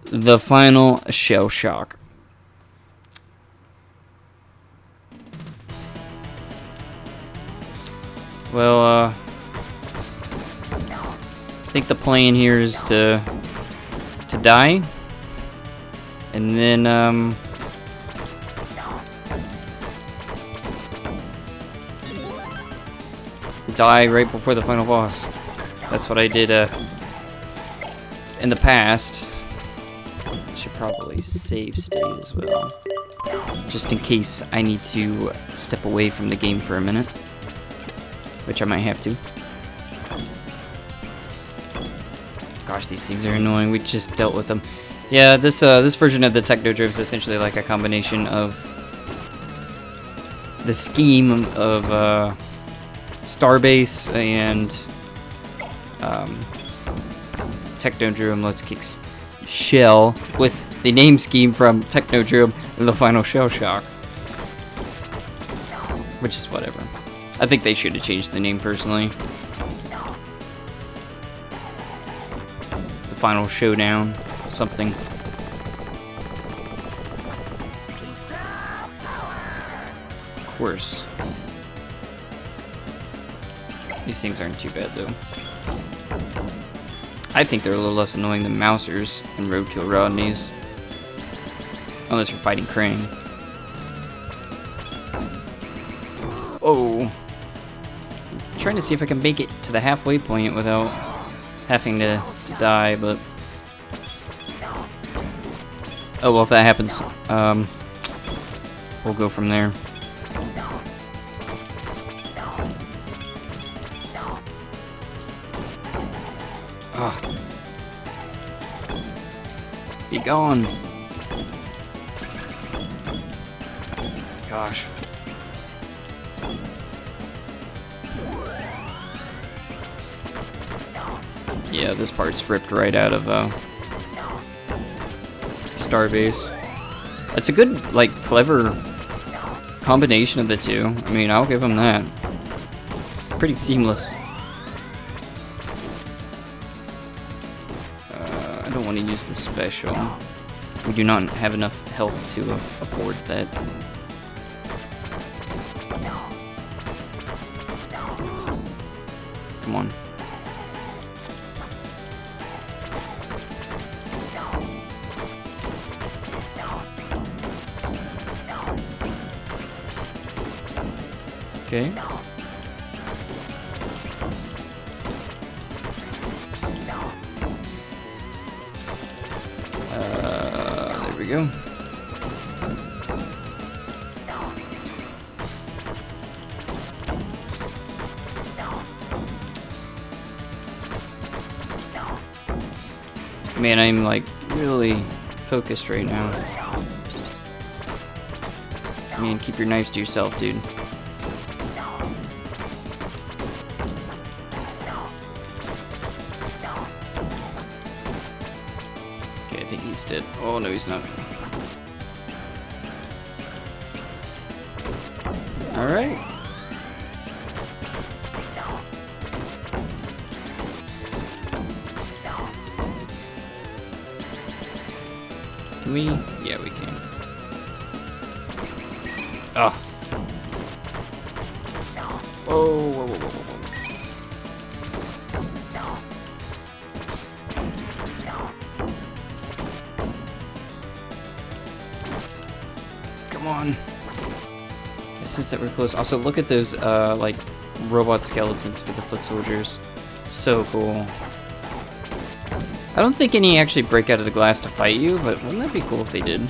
The final shell shock. Well, I think the plan here is to die, and then die right before the final boss. That's what I did in the past. Should probably save state as well, just in case I need to step away from the game for a minute, which I might have to. Gosh, these things are annoying. We just dealt with them. Yeah, this version of the Technodrome is essentially like a combination of the scheme of Starbase and Technodrome Let's Kick Shell with the name scheme from Technodrome The Final Shell Shock, which is whatever. I think they should have changed the name personally. Final Showdown, something. Of course. These things aren't too bad though. I think they're a little less annoying than Mousers and Roadkill Rodneys. Unless you're fighting Crane. Oh. I'm trying to see if I can make it to the halfway point without having to die, but oh well, if that happens, we'll go from there. Ugh. Be gone. Gosh. Yeah, this part's ripped right out of Starbase. It's a good, like, clever combination of the two. I mean, I'll give them that. Pretty seamless. I don't want to use the special. We do not have enough health to afford that. Come on. Okay. There we go. Man, I'm like really focused right now. Man, keep your knives to yourself, dude. Okay, I think he's dead. Oh no, he's not. Alright. Can we? Yeah, we can. Oh. Whoa, whoa, whoa, whoa, whoa. Come on. Since that we're close. Also, look at those, like, robot skeletons for the foot soldiers. So cool. I don't think any actually break out of the glass to fight you, but wouldn't that be cool if they did?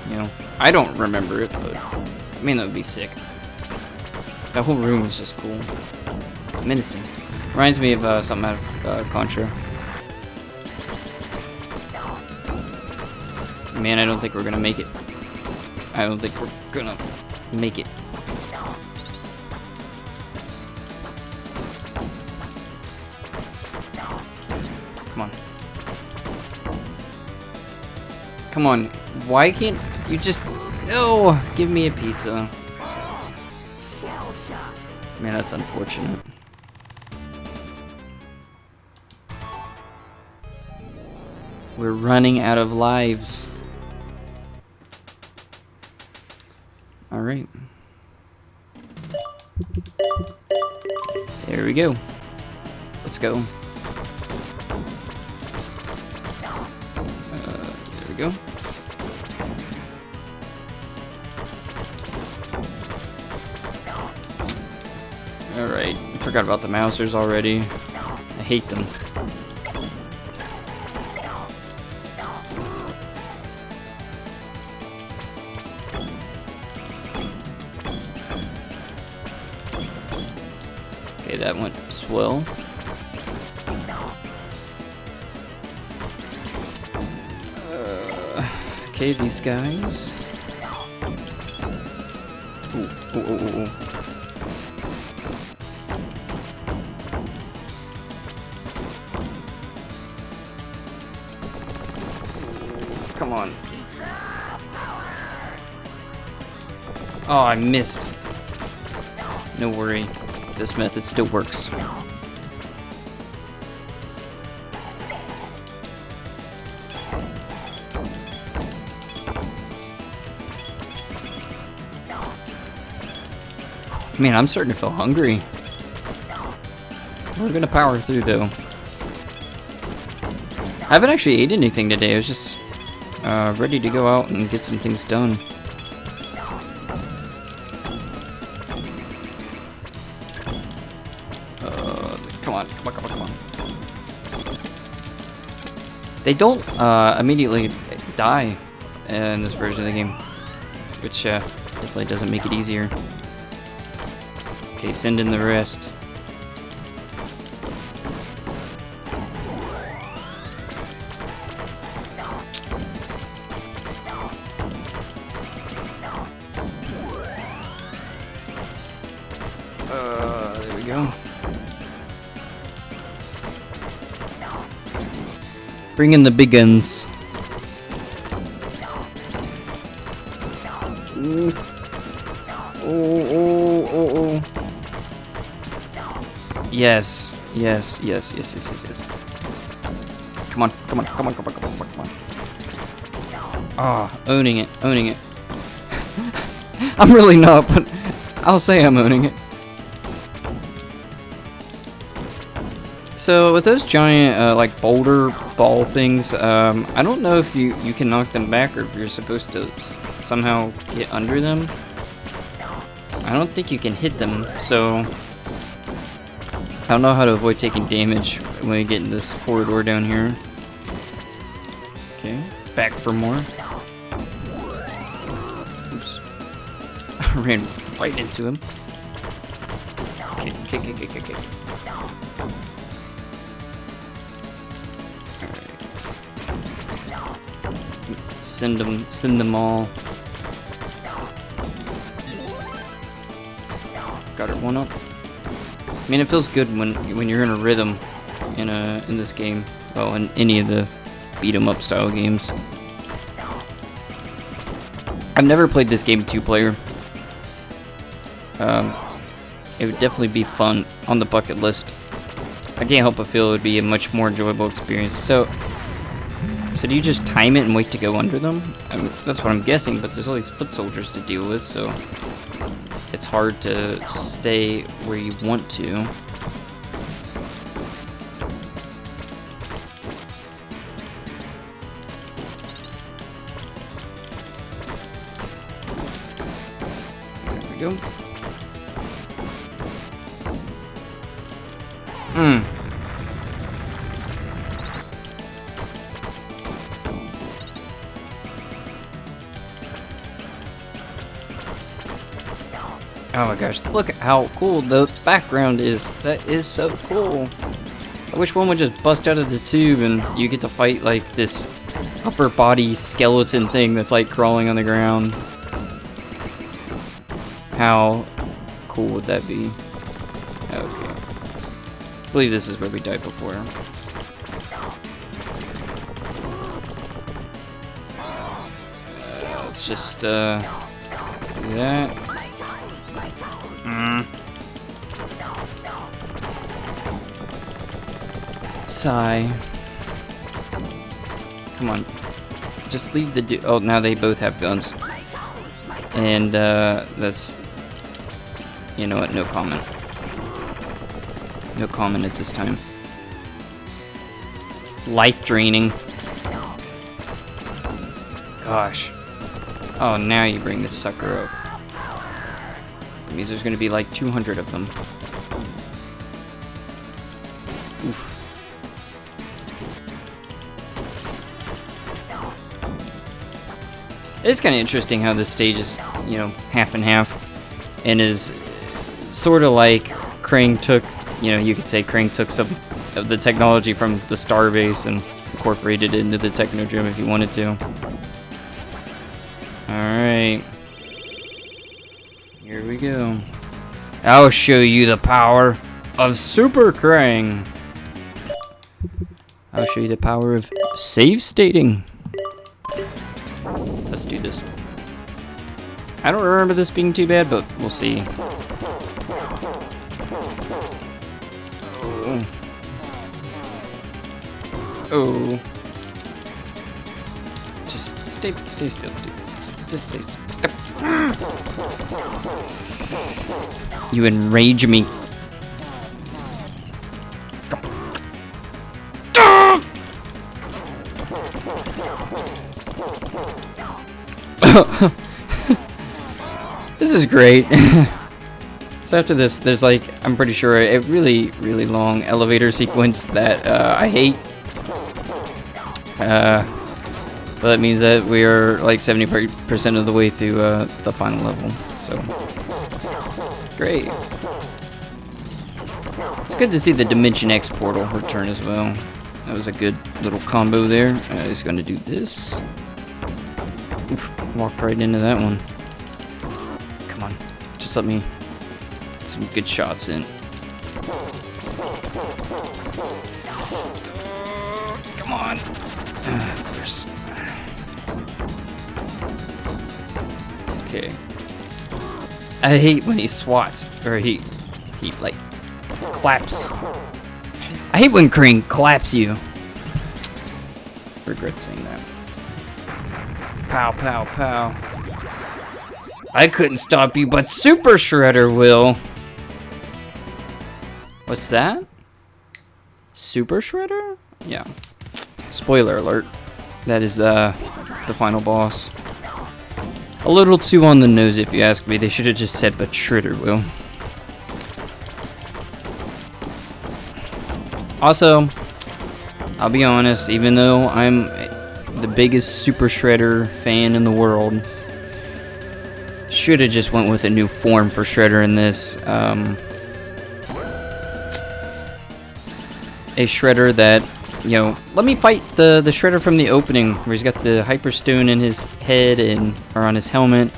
You know, I don't remember it, but I mean, that would be sick. That whole room is just cool. Menacing. Reminds me of something out of Contra. Man, I don't think we're gonna make it. I don't think we're gonna make it. come on. Come on. Why can't you just... No! Give me a pizza. Man, that's unfortunate. We're running out of lives. Alright. There we go. Let's go. There we go. Alright, I forgot about the Mousers already. I hate them. Okay, that went swell. Okay, these guys. Ooh, ooh, ooh, ooh, ooh. Come on. Oh, I missed. No worry. This method still works. Man, I'm starting to feel hungry. We're gonna power through though. I haven't actually ate anything today. I was just ready to go out and get some things done. Come on, come on, come on, come on. They don't immediately die in this version of the game, which definitely doesn't make it easier. Okay, send in the rest. There we go. Bring in the big guns. Ooh. Oh. Yes. Yes. Come on. Ah, owning it. I'm really not, but I'll say I'm owning it. So with those giant like boulder ball things, I don't know if you can knock them back or if you're supposed to somehow get under them. I don't think you can hit them, so I don't know how to avoid taking damage when we get in this corridor down here. Okay, back for more. Oops. I ran right into him. Kick. Send them all. Got her one up. I mean, it feels good when you're in a rhythm in this game. Well, in any of the beat 'em up style games. I've never played this game 2-player. It would definitely be fun on the bucket list. I can't help but feel it would be a much more enjoyable experience. So do you just time it and wait to go under them? I mean, that's what I'm guessing, but there's all these foot soldiers to deal with, so it's hard to stay where you want to. There we go. Oh my gosh, look at how cool the background is. That is so cool. I wish one would just bust out of the tube and you get to fight like this upper body skeleton thing that's like crawling on the ground. How cool would that be? Okay. I believe this is where we died before. Let's just, do that. Sigh. Come on. Just leave the oh, now they both have guns. And, that's... You know what? No comment. No comment at this time. Life draining. Gosh. Oh, now you bring this sucker up. That means there's gonna be like 200 of them. Oof. It's kind of interesting how this stage is, you know, half and half. And is sort of like Krang took, you know, you could say Krang took some of the technology from the Starbase and incorporated it into the Technodrome if you wanted to. Alright. Here we go. I'll show you the power of Super Krang. I'll show you the power of save stating. Let's do this. I don't remember this being too bad, but we'll see. Oh. Oh. Just stay still, dude. Just stay still. You enrage me. This is great. So after this, there's like, I'm pretty sure, a really, really long elevator sequence that I hate. But that means that we are like 70% of the way through the final level. So, great. It's good to see the Dimension X portal return as well. That was a good little combo there. It's going to do this. Oof, walked right into that one. Come on, just let me get some good shots in. Come on. Of course. Okay. I hate when he swats, or he like claps. I hate when Krang claps you. Regret saying that. Pow, pow, pow. I couldn't stop you, but Super Shredder will. What's that? Super Shredder? Yeah. Spoiler alert. That is the final boss. A little too on the nose if you ask me. They should have just said, but Shredder will. Also, I'll be honest, even though I'm the biggest Super Shredder fan in the world, should have just went with a new form for Shredder in this. A Shredder that, you know, let me fight the Shredder from the opening, where he's got the hyperstone in his head and or on his helmet,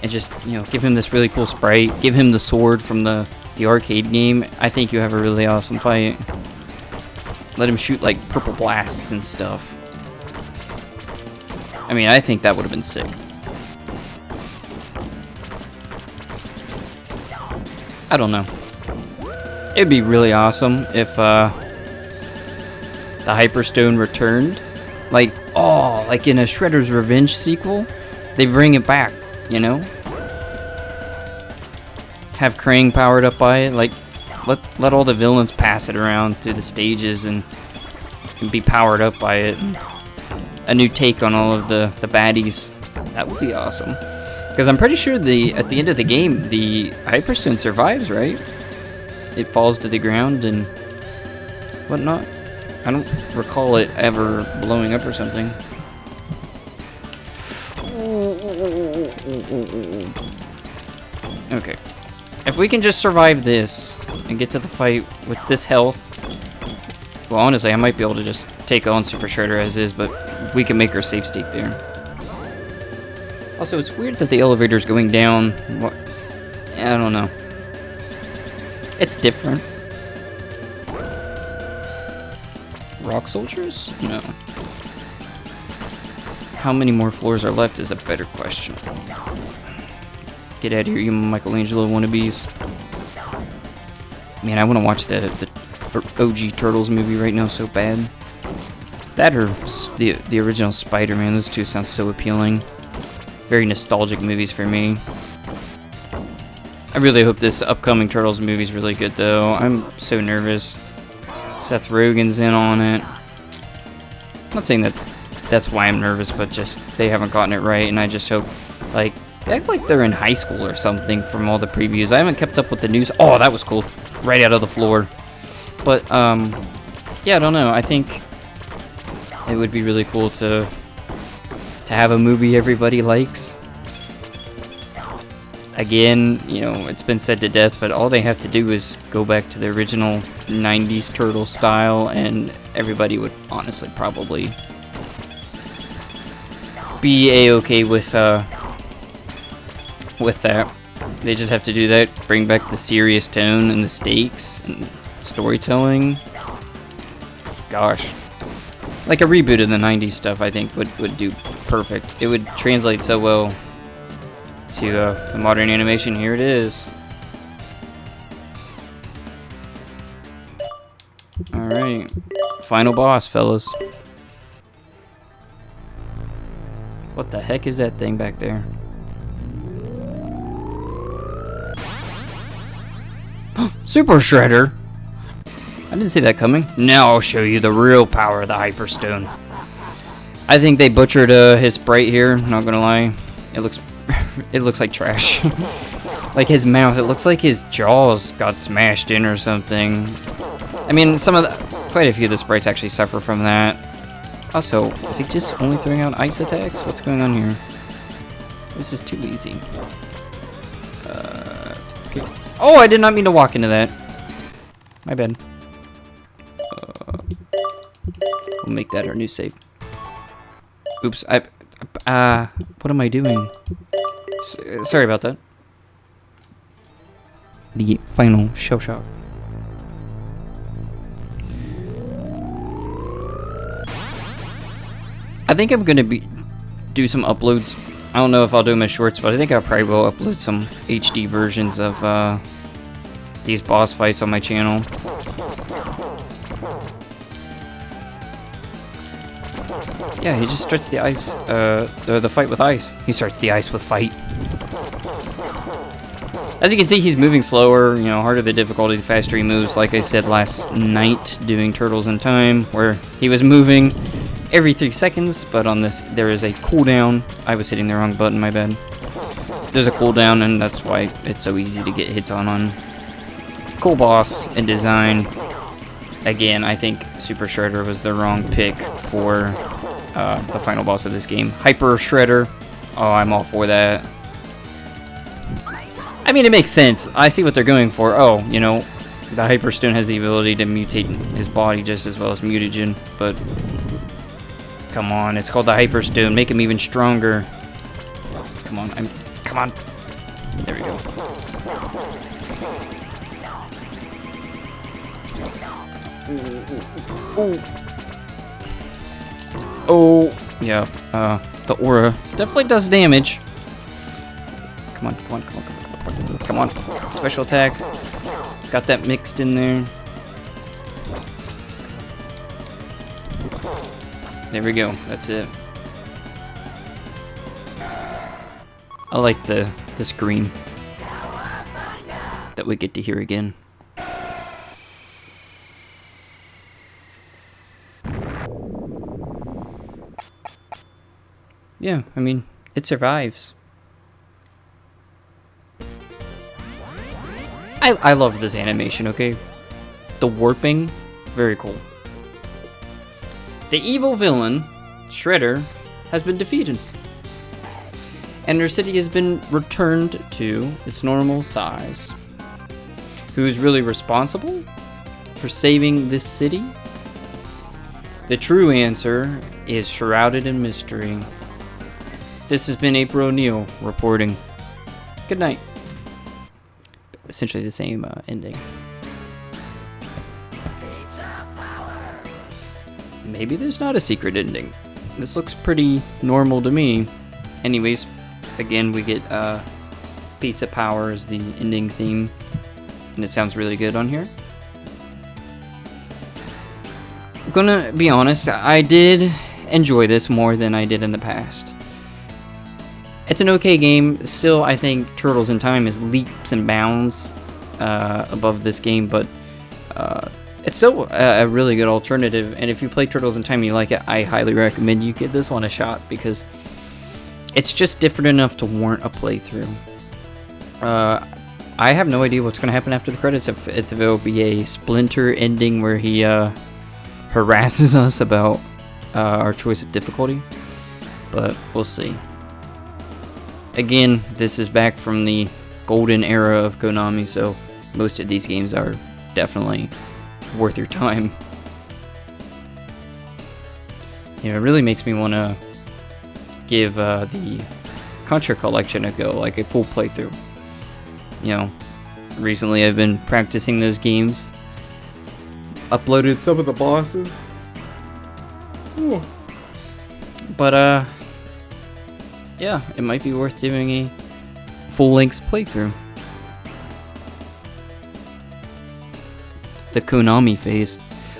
and just, you know, give him this really cool sprite. Give him the sword from the arcade game. I think you have a really awesome fight. Let him shoot like purple blasts and stuff. I mean, I think that would have been sick. I don't know. It'd be really awesome if the Hyperstone returned. Like, oh, like in a Shredder's Revenge sequel, they bring it back, you know? Have Krang powered up by it, like, let all the villains pass it around through the stages and be powered up by it. A new take on all of the baddies. That would be awesome. Because I'm pretty sure at the end of the game, the Hyperstone survives, right? It falls to the ground and whatnot. I don't recall it ever blowing up or something. Okay. If we can just survive this and get to the fight with this health, well, honestly, I might be able to just take on Super Shredder as is, but we can make our save state there. Also, it's weird that the elevator's going down. What? I don't know. It's different. Rock soldiers? No. how many more floors are left is a better question. Get out of here, you Michelangelo wannabes. Man, I want to watch the OG Turtles movie right now so bad. That or the original Spider-Man, those two sound so appealing. Very nostalgic movies for me. I really hope this upcoming Turtles movie is really good, though. I'm so nervous. Seth Rogen's in on it. I'm not saying that that's why I'm nervous, but just they haven't gotten it right, and I just hope, like, they act like they're in high school or something from all the previews. I haven't kept up with the news. Oh, that was cool. Right out of the floor. But, yeah, I don't know. I think it would be really cool to have a movie everybody likes. Again, you know, it's been said to death, but all they have to do is go back to the original 90s Turtle style, and everybody would honestly probably be a-okay with that. They just have to do that, bring back the serious tone and the stakes and storytelling. Gosh. Like a reboot of the 90s stuff, I think, would do perfect. It would translate so well to the modern animation. Here it is. Alright. Final boss, fellas. What the heck is that thing back there? Super Shredder! I didn't see that coming. Now I'll show you the real power of the Hyperstone. I think they butchered his sprite here, not gonna lie. It looks like trash. Like his mouth, it looks like his jaws got smashed in or something. I mean, quite a few of the sprites actually suffer from that. Also, is he just only throwing out ice attacks? What's going on here? This is too easy. Okay. Oh, I did not mean to walk into that. My bad. We'll make that our new save. Oops, what am I doing? Sorry about that. The final shell shock. I think I'm gonna do some uploads. I don't know if I'll do them as shorts, but I think I probably will upload some HD versions of these boss fights on my channel. Yeah, he just starts the ice, the fight with ice. He starts the ice with fight. As you can see, he's moving slower, you know, harder the difficulty, the faster he moves. Like I said last night, doing Turtles in Time, where he was moving every 3 seconds, but on this, there is a cooldown. I was hitting the wrong button, my bad. There's a cooldown, and that's why it's so easy to get hits on. Cool boss and design. Again, I think Super Shredder was the wrong pick for the final boss of this game. Hyper Shredder. Oh, I'm all for that. I mean, it makes sense. I see what they're going for. Oh, you know, the Hyperstone has the ability to mutate his body just as well as mutagen, but come on, it's called the Hyperstone. Make him even stronger. Come on, come on. There we go. Oh, yeah. The aura definitely does damage. Come on, come on, come on, come on, come on. Special attack. Got that mixed in there. There we go. That's it. I like the scream that we get to hear again. Yeah, I mean, it survives. I love this animation, okay? The warping, very cool. The evil villain, Shredder, has been defeated. And her city has been returned to its normal size. Who's really responsible for saving this city? The true answer is shrouded in mystery. This has been April O'Neil reporting. Good night. Essentially the same ending. Maybe there's not a secret ending. this looks pretty normal to me. Anyways, again, we get Pizza Power as the ending theme, and it sounds really good on here. I'm gonna be honest, I did enjoy this more than I did in the past. It's an okay game. Still, I think Turtles in Time is leaps and bounds above this game, but it's still a really good alternative. And if you play Turtles in Time and you like it, I highly recommend you give this one a shot, because it's just different enough to warrant a playthrough. I have no idea what's going to happen after the credits, if there will be a Splinter ending where he harasses us about our choice of difficulty, but we'll see. Again, this is back from the golden era of Konami, so most of these games are definitely worth your time. You know, it really makes me want to give the Contra Collection a go, like a full playthrough. You know, recently I've been practicing those games, uploaded some of the bosses. Ooh. But yeah, it might be worth doing a full-length playthrough. The Konami phase.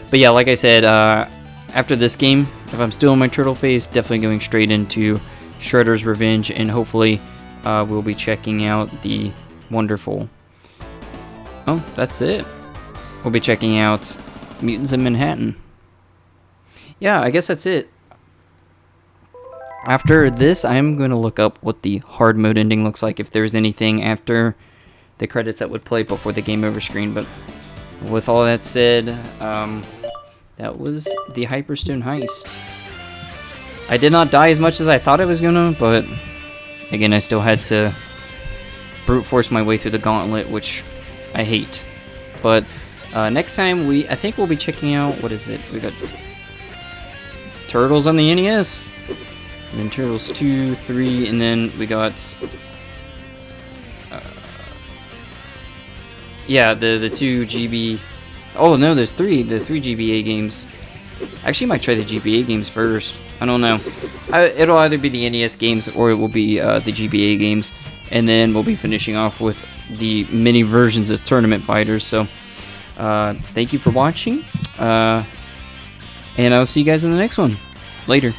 But yeah, like I said, after this game, if I'm still in my turtle phase, definitely going straight into Shredder's Revenge, and hopefully we'll be checking out the wonderful... Oh, that's it. We'll be checking out Mutants in Manhattan. Yeah, I guess that's it. After this, I'm going to look up what the hard mode ending looks like, if there's anything after the credits that would play before the game over screen. But with all that said, that was the Hyperstone Heist. I did not die as much as I thought I was gonna, but again, I still had to brute force my way through the gauntlet, which I hate. But next time, I think we'll be checking out, what is it? We got Turtles on the NES. And then Turtles 2, 3, and then we got yeah, the 2 GB. Oh no, there's 3. The 3 GBA games. Actually, might try the GBA games first. I don't know. It'll either be the NES games or it will be the GBA games, and then we'll be finishing off with the mini versions of Tournament Fighters. So, thank you for watching, and I'll see you guys in the next one. Later.